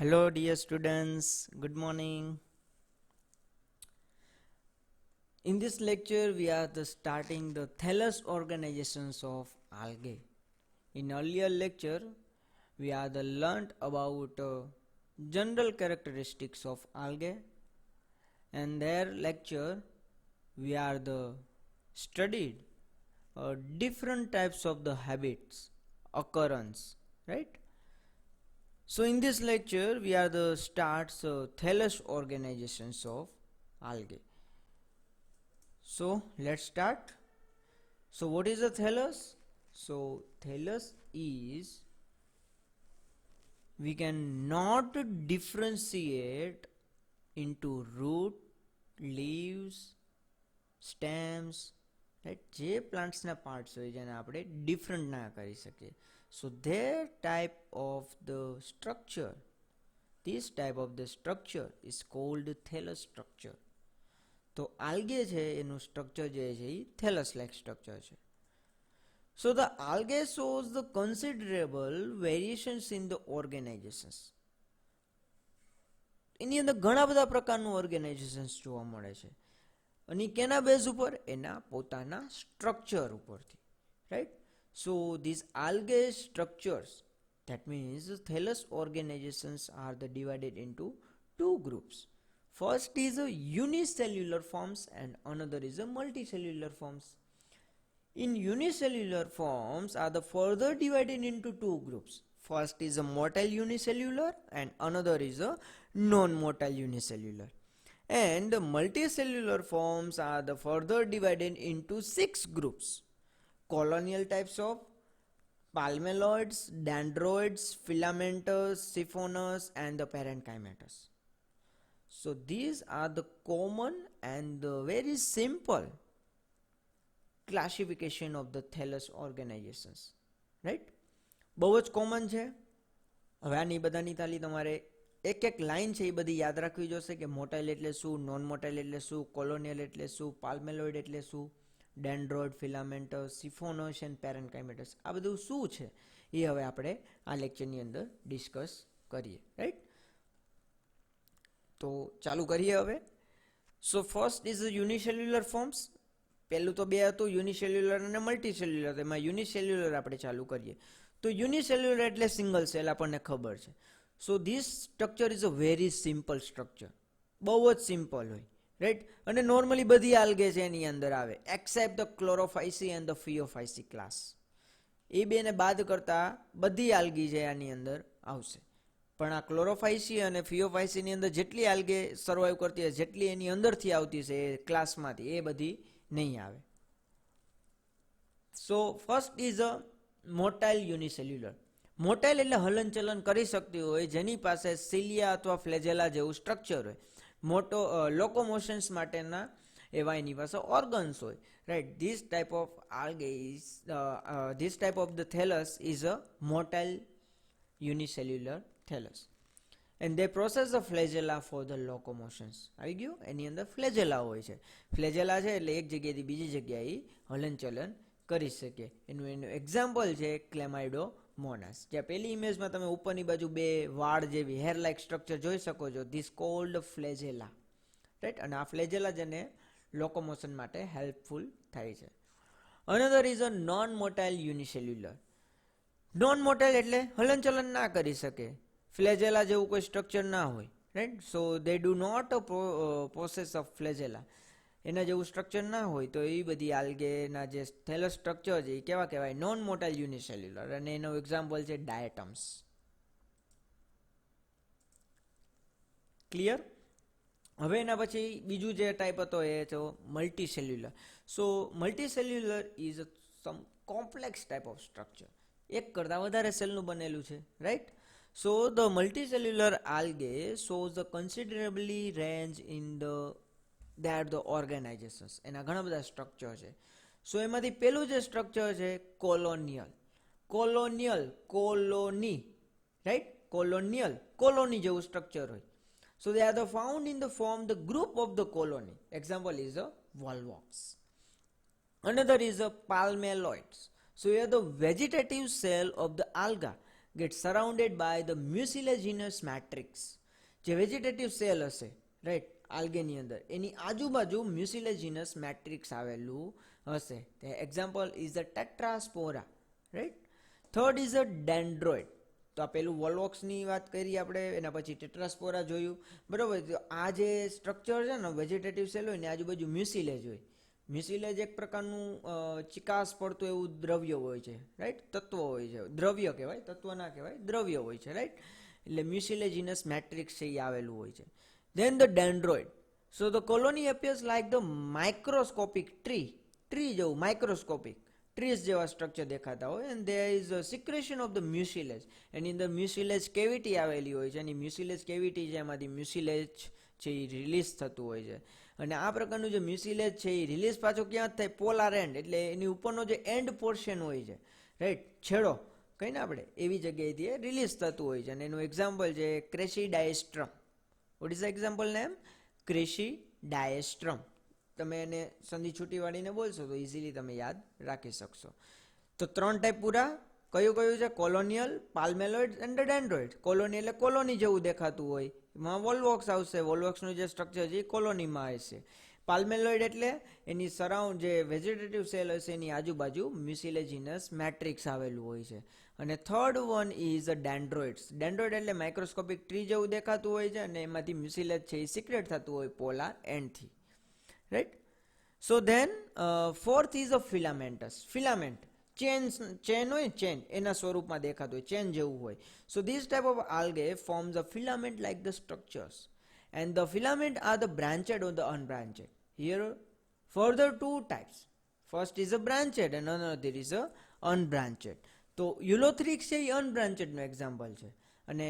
Hello dear students, good morning. In this lecture we are starting the thallus organizations of algae. In earlier lecture we are learned about general characteristics of algae, and their lecture we are studied different types of the habits occurrence, right? So in this lecture we are starts thallus organizations of algae. So let's start. So what is a thallus? So thallus is, we can not differentiate into root, leaves, stems, right? જે પ્લાન્ટ્સના parts હોય જેને આપણે different ના કરી શકીએ. So their type of the structure, this type of the structure is called thallus structure. તો આલ્ગે છે એનું સ્ટ્રક્ચર જે છે એ થેલસ લાઇક સ્ટ્રક્ચર છે. So the algae shows the considerable variations in the organisations. એની અંદર ઘણા બધા પ્રકારનું ઓર્ગેનાઇઝેશન્સ જોવા મળે છે, અને કેના બેઝ ઉપર? એના પોતાના સ્ટ્રક્ચર ઉપરથી, right? So this algae structures, that means thallus organizations are divided into two groups. First is a unicellular forms and another is a multicellular forms. In unicellular forms are further divided into two groups. First is a motile unicellular and another is a non-motile unicellular. And the multicellular forms are further divided into 6 groups. Colonial types of palmelloids, dendroids, filamentous, siphonous and the parenchymatous. So these are the common and the very simple classification of the thallus organizations, right? બહુ જ common છે. હવે આની બધાની તાલી તમારે એક એક લાઈન છે એ બધી યાદ રાખવી જોશે કે મોટાઇલ એટલે શું, નોન મોટાઇલ એટલે શું, કોલોનિયલ એટલે શું, પાલ્મેલોઇડ એટલે શું, ડેન્ડ્રોઇડ, ફિલામેન્ટસ, સિફોનસ એન્ડ પેરેન્કાઇમેટસ, આ બધું શું છે એ હવે આપણે આ લેક્ચરની અંદર ડિસ્કસ કરીએ, રાઈટ? તો ચાલુ કરીએ હવે. So first is unicellular forms. પહેલું તો બે હતું, યુનિસેલ્યુલર અને મલ્ટીસેલ્યુલર. એમાં યુનિસેલ્યુલર આપણે ચાલુ કરીએ. તો યુનિસેલ્યુલર એટલે સિંગલ સેલ, આપણને ખબર છે. So this structure is a very simple structure, બહુ જ સિમ્પલ હોય, રાઈટ? અને નોર્મલી બધી આલ્ગે છે એની અંદર આવે except the Chlorophyceae and the Phaeophyceae class. એ બેને બાદ કરતા બધી આલ્ગી છે આની અંદર આવશે. પણ આ ક્લોરોફાઇસી અને ફિયોફાઇસીની અંદર જેટલી આલ્ગે સર્વાઈવ કરતી હોય, જેટલી એની અંદરથી આવતી છે એ ક્લાસમાંથી, એ બધી નહીં આવે. સો ફર્સ્ટ ઇઝ અ મોટાઇલ યુનિસેલ્યુલર. મોટાઇલ એટલે હલનચલન કરી શકતી હોય, જેની પાસે સિલિયા અથવા ફ્લેજેલા જેવું સ્ટ્રક્ચર હોય. મોટો લોકોમોશન્સ માટેના એવા એની પાસે ઓર્ગન્સ હોય, right? This type of algae is this type of the thallus is a motile unicellular thallus, and they process the flagella for the locomotions. આવી ગયું? એની અંદર ફ્લેજેલા હોય છે. ફ્લેજેલા છે એટલે એક જગ્યાએથી બીજી જગ્યાએ હલનચલન કરી શકે. એનું એક્ઝામ્પલ છે ક્લેમાઇડોમોનાસ. જ્યાં પેલી ઇમેજમાં તમે ઉપરની બાજુ બે વાળ જેવી હેર લાઇક સ્ટ્રક્ચર જોઈ શકો છો. This called flagella, right? અને આ ફ્લેજેલા જેને લોકોમોશન માટે હેલ્પફુલ થાય છે. Another is a non motile unicellular. Non motile એટલે હલનચલન ના કરી શકે, ફ્લેજેલા જેવું કોઈ સ્ટ્રક્ચર ના હોય, right? So they do not process of flagella, એના જેવું સ્ટ્રક્ચર ના હોય. તો એ બધી આલ્ગેના જે થેલસ સ્ટ્રક્ચર છે એ કેવા કહેવાય? Non motile યુનિસેલ્યુલર. અને એનો એક્ઝામ્પલ છે ડાયટમ્સ. ક્લિયર? હવે એના પછી બીજું જે ટાઈપ હતો એ તો multicellular. So multicellular is some complex type of structure. એક કરતાં વધારે સેલનું બનેલું છે, right? So the multicellular algae shows the considerably range in the organisations. એના ઘણા બધા સ્ટ્રક્ચર છે. સો એમાંથી પેલું જે સ્ટ્રક્ચર છે કોલોનિયલ. Colony, right? કોલોની જેવું સ્ટ્રક્ચર હોય. So they are found in the form the group of the colony. Example is a volvox. Another is a palmelloids. So here the vegetative cell of the alga. Get surrounded by the mucilaginous matrix. જે vegetative cell હશે right આલ્ગેની અંદર એની આજુબાજુ mucilaginous matrix આવેલું હશે. Example is the Tetraspora right. Third is a dendroid. તો આ પેલું વોલ્વોક્સની વાત કરી આપણે, એના પછી ટેટ્રાસ્પોરા જોયું બરાબર. તો આ જે સ્ટ્રક્ચર છે ને વેજીટેટિવ સેલ હોય ને આજુબાજુ મ્યુસિલેજ હોય. મ્યુસિલેજ એક પ્રકારનું ચિકાસ પડતું એવું દ્રવ્ય હોય છે રાઈટ, તત્વ હોય છે. દ્રવ્ય કહેવાય, તત્વ ના કહેવાય, દ્રવ્ય હોય છે રાઈટ. એટલે મ્યુસિલેજિનસ મેટ્રિક્સ છે એ આવેલું હોય છે. Then the dendroid. So the colony appears like the microscopic tree જેવું માઇક્રોસ્કોપિક ટ્રીઝ જેવા સ્ટ્રક્ચર દેખાતા હોય. And there is a secretion of the mucilage. એની અંદર મ્યુસિલેજ કેવિટી આવેલી હોય છે અને મ્યુસિલેજ કેવિટી છે એમાંથી મ્યુસિલેજ છે એ રિલીઝ થતું હોય છે. અને આ પ્રકારનું જે મ્યુસિલેજ છે એ રિલીઝ પાછો ક્યાં થાય? પોલાર એન્ડ, એટલે એની ઉપરનો જે એન્ડ પોર્શન હોય છે રાઈટ, છેડો કહીને આપણે એવી જગ્યાએથી રિલીઝ થતું હોય છે. અને એનું એક્ઝામ્પલ છે Chrysidiastrum. What is the example name? Chrysidiastrum. તમે એને સંધિ છૂટી વાળીને બોલશો તો ઇઝીલી તમે યાદ રાખી શકશો. તો 3 ટાઈપ પૂરા. કયું કયું છે? Colonial, palmelloid and dendroid. Colony એટલે કોલોની જેવું દેખાતું હોય, એમાં વોલ્વોક્સ આવશે. વોલ્વોક્સનું જે સ્ટ્રક્ચર છે એ કોલોનીમાં હશે. પાલ્મેલોઇડ એટલે એની સરાઉન્ડ જે વેજીટેટિવ સેલ હશે એની આજુબાજુ મ્યુસિલેજિનસ મેટ્રિક્સ આવેલું હોય છે. અને થર્ડ વન ઇઝ અ ડેન્ડ્રોઇડ્સ. ડેન્ડ્રોઇડ એટલે માઇક્રોસ્કોપિક ટ્રી જેવું દેખાતું હોય છે અને એમાંથી મ્યુસિલેજ છે એ સિક્રેટ થતું હોય પોલાર એન્ડથી right. So then fourth is a filamentous. Filament chain હોય, ચેન એના સ્વરૂપમાં દેખાતું હોય, ચેન જેવું હોય. સો ધીસ ટાઈપ ઓફ algae forms a filament like the structures, and the filament are the branched or the unbranched. Here further 2 types. First is a branched and another is a unbranched. તો યુલોથ્રિક્સ છે એ અનબ્રાન્ચેડ નો એક્ઝામ્પલ છે અને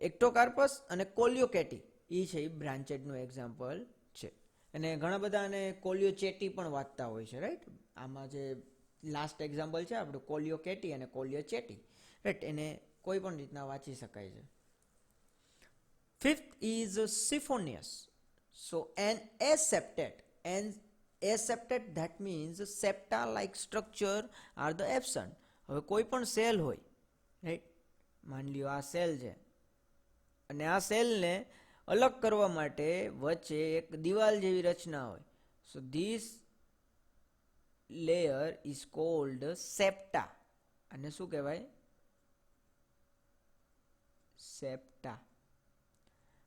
Ectocarpus અને કોલિયોકેટી એ છે એ બ્રાન્ચેડ નું example છે. અને ઘણા બધા આને કોલિયોચેટી પણ વાંચતા હોય છે રાઈટ. આમાં જે લાસ્ટ એક્ઝામ્પલ છે આપણું કોલિયોકેટી અને કોલિયોચેટી રાઈટ, એને કોઈ પણ રીતના વાંચી શકાય છે. Fifth is siphonous. So an aseptate, and aseptate that means septa like structure are the absent. હવે કોઈ પણ સેલ હોય રાઈટ, માની લ્યો આ સેલ છે અને આ સેલને અલગ કરવા માટે વચ્ચે એક દિવાલ જેવી રચના હોય. સો this layer is called septa. અને શું કહેવાય? સેપ્ટા.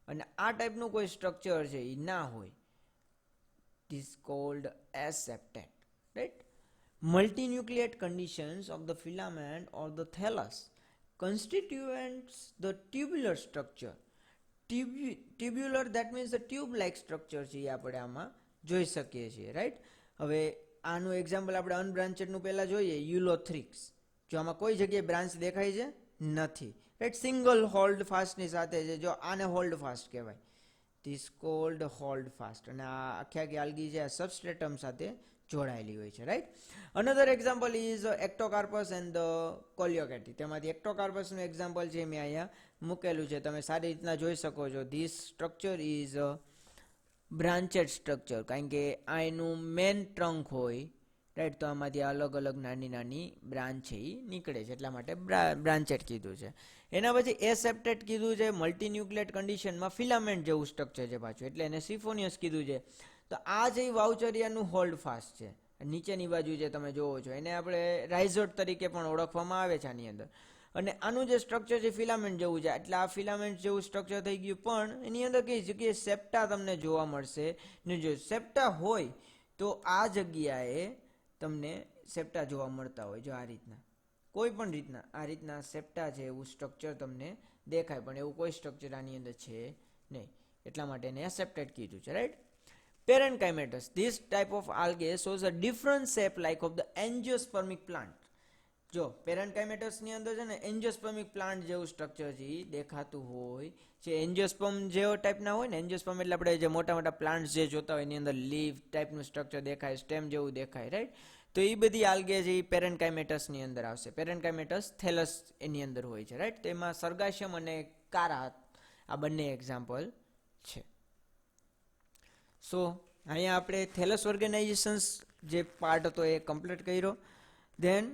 અને આ ટાઈપનું કોઈ સ્ટ્રક્ચર છે એ ના હોય, is called aseptate right. Multinucleate conditions of the filament or the thallus constituents the tubular structure. Tubular that means the tube like structure છે એ આપણે આમાં જોઈ શકીએ છીએ રાઈટ. હવે આનું એક્ઝામ્પલ આપણે અનબ્રાન્ચેડનું પહેલા જોઈએ, યુલોથ્રિક્સ. જો આમાં કોઈ જગ્યાએ બ્રાન્ચ દેખાય છે નથી રાઈટ, સિંગલ હોલ્ડ ફાસ્ટની સાથે છે. જો આને હોલ્ડ ફાસ્ટ કહેવાય, ધીસ કોલ્ડ હોલ્ડ ફાસ્ટ. અને આ આખી આલ્ગી છે આ સબસ્ટ્રેટમ સાથે જોડાયેલી હોય છે right. Another example is Ectocarpus and the Coleochaete. તેમાંથી એક્ટોકાર્પસનું એક્ઝામ્પલ છે મેં અહીંયા મૂકેલું છે, તમે સારી રીતના જોઈ શકો છો. ધીસ સ્ટ્રક્ચર ઇઝ બ્રાન્ચેડ સ્ટ્રક્ચર, કારણ કે આ એનું મેન ટ્રંક હોય રાઈટ. તો આમાંથી અલગ અલગ નાની નાની બ્રાન્ચ છે એ નીકળે છે, એટલા માટે બ્રાન્ચેડ કીધું છે. એના પછી એસેપ્ટેડ કીધું છે. મલ્ટીન્યુક્લિયેટ કન્ડિશનમાં ફિલામેન્ટ જેવું સ્ટ્રક્ચર છે પાછું, એટલે એને સિફોનિયસ કીધું છે. તો આ જે વાઉચરિયાનું હોલ્ડ ફાસ્ટ છે નીચેની બાજુ જે તમે જોવો છો એને આપણે રાઇઝોટ તરીકે પણ ઓળખવામાં આવે છે આની અંદર. અને આનું જે સ્ટ્રક્ચર છે ફિલામેન્ટ જેવું છે, એટલે આ ફિલામેન્ટ જેવું સ્ટ્રક્ચર થઈ ગયું. પણ એની અંદર કઈ જગ્યાએ સેપ્ટા તમને જોવા મળશે ને. જો સેપ્ટા હોય તો આ જગ્યાએ તમને સેપ્ટા જોવા મળતા હોય. જો આ રીતના કોઈ પણ રીતના આ રીતના સેપ્ટા છે એવું સ્ટ્રક્ચર તમને દેખાય, પણ એવું કોઈ સ્ટ્રક્ચર આની અંદર છે નહીં, એટલા માટે એને એસેપ્ટેડ કીધું છે right. Parenchymatous. This type of algae shows a different shape like of the angiospermic plant. જો પેરેન્કાઇમેટસ ની અંદર છે ને એન્જિયોસ્પર્મિક પ્લાન્ટ જેવું સ્ટ્રક્ચર છે એ દેખાતું હોય છે. એન્જિયોસ્પર્મ જેવો ટાઈપના હોય ને, એન્જિયોસ્પર્મ એટલે આપણે જે મોટા મોટા પ્લાન્ટ્સ જે જોતા હોય એની અંદર લીફ ટાઈપનું સ્ટ્રક્ચર દેખાય, સ્ટેમ જેવું દેખાય રાઈટ. તો એ બધી આલ્ગે છે એ પેરેન્કાઇમેટસ ની અંદર આવશે. પેરેન્કાઇમેટસ થેલસ એની અંદર હોય છે રાઈટ. તો એમાં સરગાશિયમ અને કારા આ બંને એક્ઝામ્પલ છે. સો અહીંયા આપણે થેલસ ઓર્ગેનાઇઝેશન્સ જે પાર્ટ હતો એ કમ્પ્લીટ કર્યો. Then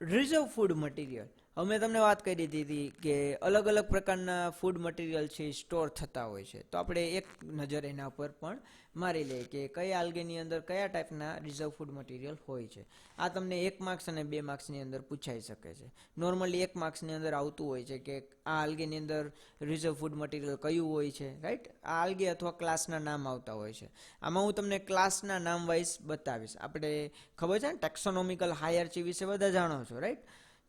reserve food material. હવે મેં તમને વાત કરી દીધી કે અલગ અલગ પ્રકારના ફૂડ મટીરિયલ છે સ્ટોર થતા હોય છે, તો આપણે એક નજર એના પર પણ મારી લઈએ કે કયા આલ્ગેની અંદર કયા ટાઈપના રિઝર્વ ફૂડ મટીરિયલ હોય છે. આ તમને 1 માર્ક્સ અને 2 માર્ક્સની અંદર પૂછાઈ શકે છે. નોર્મલી 1 માર્ક્સની અંદર આવતું હોય છે કે આ આલ્ગેની અંદર રિઝર્વ ફૂડ મટીરિયલ કયું હોય છે, રાઈટ. આ આલ્ગે અથવા ક્લાસના નામ આવતા હોય છે. આમાં હું તમને ક્લાસના નામ વાઇઝ બતાવીશ. આપણે ખબર છે ને ટેક્સોનોમિકલ હાયરચી વિશે બધા જાણો છો, રાઈટ.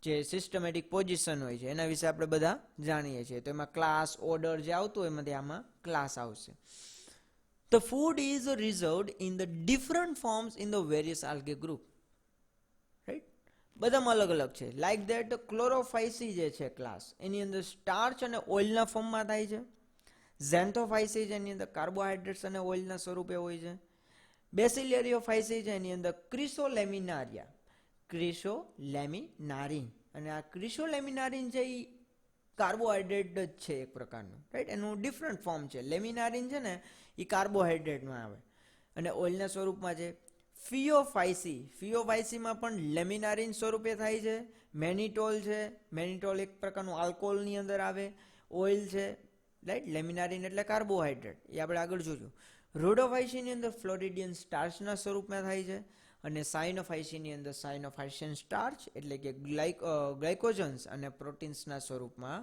જે સિસ્ટમેટિક પોઝિશન હોય છે એના વિશે આપણે બધા જાણીએ છીએ. તો એમાં ક્લાસ ઓર્ડર જે આવતું હોય એમાંથી આમાં ક્લાસ આવશે. The food is reserved in the different forms in the various algae group, right. બધામાં અલગ અલગ છે. લાઈક ધેટ ક્લોરોફાઇસી જે છે ક્લાસ, એની અંદર સ્ટાર્ચ અને ઓઇલના ફોર્મમાં થાય છે. ઝેન્થોફાઇસી છે એની અંદર કાર્બોહાઈડ્રેટ્સ અને ઓઇલના સ્વરૂપે હોય છે. બેસિલિયરિયોફાઇસી છે એની અંદર ક્રિસોલેમિનારિન, અને આ ક્રિસોલેમિનારિન છે એ કાર્બોહાઈડ્રેટ જ છે એક પ્રકારનું, રાઈટ. એનું ડિફરન્ટ ફોર્મ છે. લેમિનારિન છે ને એ કાર્બોહાઈડ્રેટમાં આવે અને ઓઇલના સ્વરૂપમાં છે. ફિયોફાઇસીમાં પણ લેમિનારિન સ્વરૂપે થાય છે. મેનિટોલ છે, મેનિટોલ એક પ્રકારનું આલ્કોહોલની અંદર આવે. ઓઇલ છે, રાઈટ. લેમિનારિન એટલે કાર્બોહાઈડ્રેટ, એ આપણે આગળ જોયું. રોડોફાઇસીની અંદર ફ્લોરિડિયન સ્ટાર્ચના સ્વરૂપમાં થાય છે. અને સાઇનોફાઇસીની અંદર સાઇનોફાઇસિયન સ્ટાર્ચ એટલે કે ગ્લાયકોજન્સ અને પ્રોટીન્સના સ્વરૂપમાં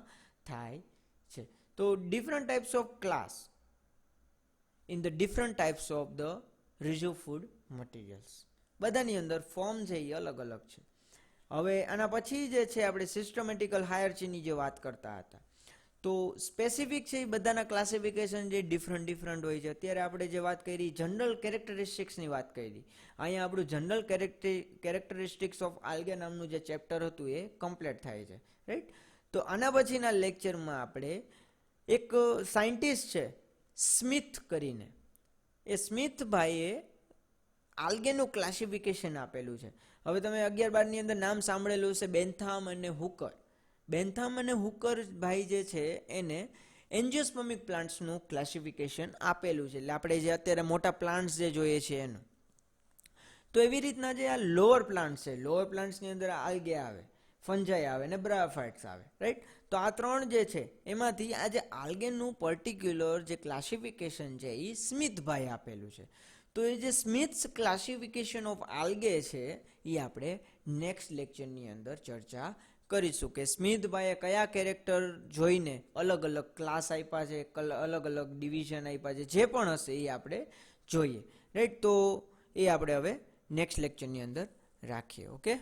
થાય છે. તો different types of class in the different types of the reserve food materials. બધાની અંદર ફોર્મ છે એ અલગ અલગ છે. હવે આના પછી જે છે આપણે સિસ્ટમેટિકલ હાયરચીની જે વાત કરતા હતા, તો સ્પેસિફિક છે એ બધાના ક્લાસિફિકેશન જે ડિફરન્ટ હોય છે. અત્યારે આપણે જે વાત કરી જનરલ કેરેક્ટરિસ્ટિક્સની વાત કરી, અહીંયા આપણું જનરલ કેરેક્ટરિસ્ટિક્સ ઓફ આલ્ગે નામનું જે ચેપ્ટર હતું એ કમ્પ્લીટ થાય છે, રાઈટ. તો આના પછીના લેક્ચરમાં આપણે એક સાયન્ટિસ્ટ છે સ્મિથ કરીને, એ સ્મિથ ભાઈએ આલ્ગેનું ક્લાસિફિકેશન આપેલું છે. હવે તમે 11-12ની અંદર નામ સાંભળેલું છે બેન્થામ અને હુકર. બેન્થામ અને હુકર ભાઈ જે છે એને એન્જિયોસ્પર્મિક પ્લાન્ટ્સનું ક્લાસિફિકેશન આપેલું છે. એટલે આપણે જે અત્યારે મોટા પ્લાન્ટ્સ જે જોઈએ છે એનું. તો એવી રીતના જે આ લોઅર પ્લાન્ટ્સ છે, લોઅર પ્લાન્ટ્સની અંદર આલ્ગે આવે, ફંજાઈ આવે ને બ્રાયોફાઇટ્સ આવે, રાઈટ. તો આ 3 જે છે એમાંથી આ જે આલ્ગેનું પર્ટિક્યુલર જે ક્લાસિફિકેશન છે એ સ્મિથભાઈ આપેલું છે. તો એ જે સ્મિથ્સ ક્લાસિફિકેશન ઓફ આલ્ગે છે એ આપણે નેક્સ્ટ લેક્ચરની અંદર ચર્ચા કરીશું કે સ્મિથભાઈએ કયા કેરેક્ટર જોઈને અલગ અલગ ક્લાસ આપ્યા છે, અલગ અલગ ડિવિઝન આપ્યા છે, જે પણ હશે એ આપણે જોઈએ, રાઈટ. તો એ આપણે હવે નેક્સ્ટ લેક્ચરની અંદર રાખીએ. ઓકે.